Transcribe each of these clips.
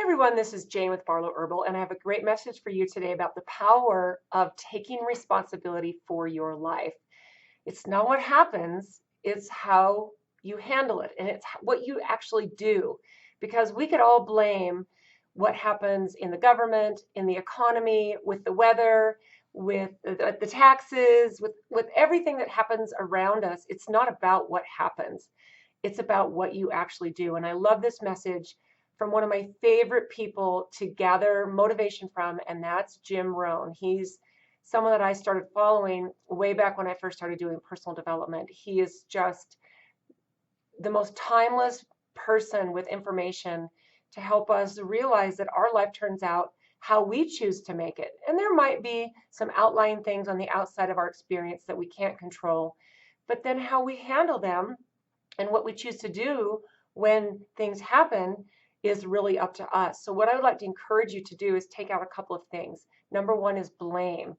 Everyone, this is Jane with Barlow Herbal, and I have a great message for you today about the power of taking responsibility for your life. It's not what happens, it's how you handle it, and it's what you actually do. Because we could all blame what happens in the government, in the economy, with the weather, with the taxes, with everything that happens around us. It's not about what happens. It's about what you actually do. And I love this message from one of my favorite people to gather motivation from, and that's Jim Rohn. He's someone that I started following way back when I first started doing personal development. He is just the most timeless person with information to help us realize that our life turns out how we choose to make it. And there might be some outlying things on the outside of our experience that we can't control, but then how we handle them and what we choose to do when things happen is really up to us. So what I would like to encourage you to do is take out a couple of things. Number one is blame.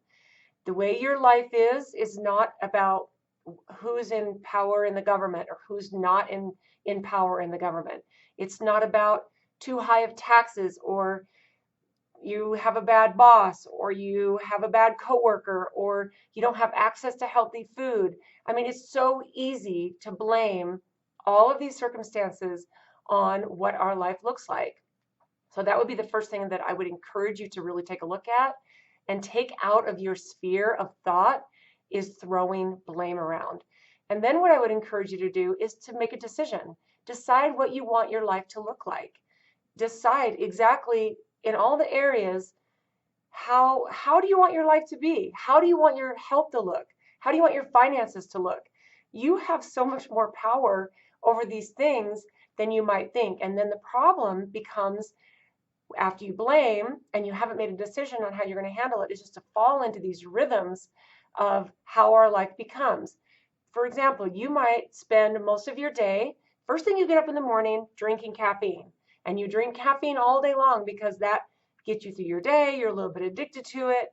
The way your life is not about who's in power in the government or who's not in power in the government. It's not about too high of taxes, or you have a bad boss, or you have a bad coworker, or you don't have access to healthy food. I mean, it's so easy to blame all of these circumstances on what our life looks like. So that would be the first thing that I would encourage you to really take a look at and take out of your sphere of thought is throwing blame around. And then what I would encourage you to do is to make a decision. Decide what you want your life to look like. Decide exactly in all the areas, how do you want your life to be? How do you want your health to look? How do you want your finances to look? You have so much more power over these things than you might think. And then the problem becomes, after you blame and you haven't made a decision on how you're going to handle it, is just to fall into these rhythms of how our life becomes. For example, you might spend most of your day, first thing you get up in the morning, drinking caffeine. And you drink caffeine all day long because that gets you through your day. You're a little bit addicted to it.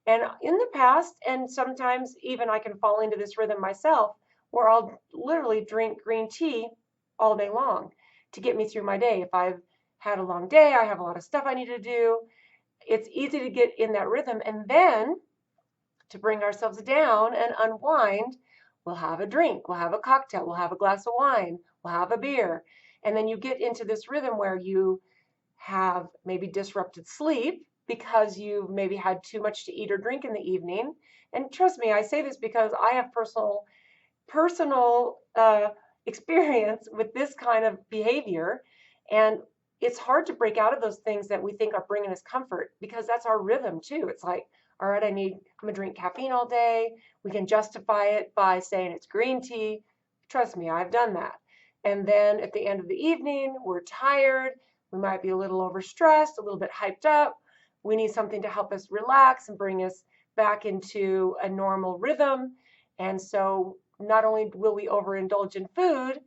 And in the past, and sometimes even I can fall into this rhythm myself, where I'll literally drink green tea all day long to get me through my day. If I've had a long day, I have a lot of stuff I need to do, it's easy to get in that rhythm. And then to bring ourselves down and unwind, we'll have a drink, we'll have a cocktail, we'll have a glass of wine, we'll have a beer. And then you get into this rhythm where you have maybe disrupted sleep because you've maybe had too much to eat or drink in the evening. And trust me, I say this because I have personal experience with this kind of behavior. And it's hard to break out of those things that we think are bringing us comfort, because that's our rhythm too. It's like, all right, I'm gonna drink caffeine all day. We can justify it by saying it's green tea. Trust me, I've done that. And then at the end of the evening, we're tired. We might be a little overstressed, a little bit hyped up. We need something to help us relax and bring us back into a normal rhythm. And so not only will we overindulge in food,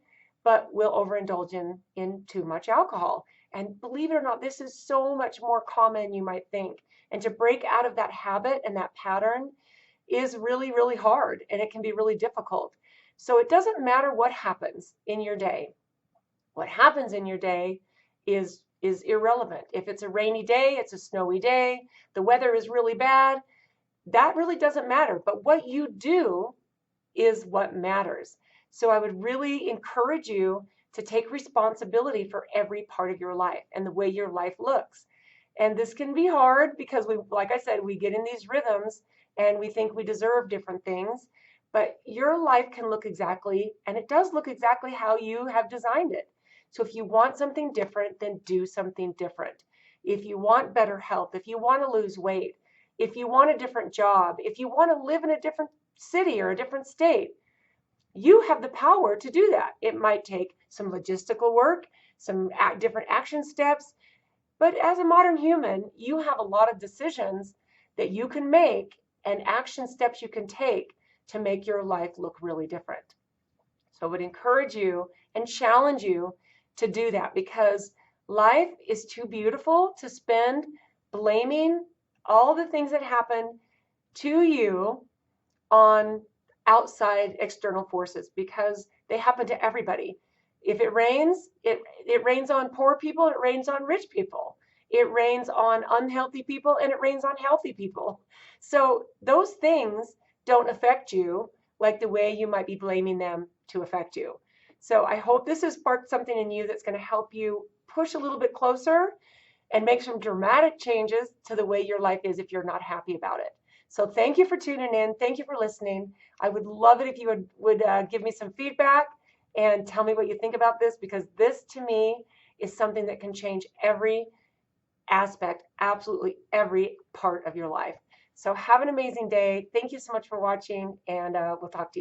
but we'll overindulge in too much alcohol. And believe it or not, this is so much more common than you might think. And to break out of that habit and that pattern is really, really hard, and it can be really difficult. So it doesn't matter what happens in your day. What happens in your day is irrelevant. If it's a rainy day, it's a snowy day, the weather is really bad, that really doesn't matter. But what you do is what matters. So I would really encourage you to take responsibility for every part of your life and the way your life looks. And this can be hard because like I said, we get in these rhythms and we think we deserve different things. But your life can look exactly, and it does look exactly how you have designed it. So if you want something different, then do something different. If you want better health, if you want to lose weight, if you want a different job, if you want to live in a different city or a different state, you have the power to do that. It might take some logistical work, some different action steps, but as a modern human, you have a lot of decisions that you can make and action steps you can take to make your life look really different. So I would encourage you and challenge you to do that, because life is too beautiful to spend blaming all the things that happen to you on outside external forces, because they happen to everybody. If it rains, it rains on poor people, it rains on rich people. it rains on unhealthy people, and it rains on healthy people. So those things don't affect you like the way you might be blaming them to affect you. So I hope this has sparked something in you that's going to help you push a little bit closer and make some dramatic changes to the way your life is if you're not happy about it. So thank you for tuning in. Thank you for listening. I would love it if you would give me some feedback and tell me what you think about this, because this to me is something that can change every aspect, absolutely every part of your life. So have an amazing day. Thank you so much for watching, and we'll talk to you.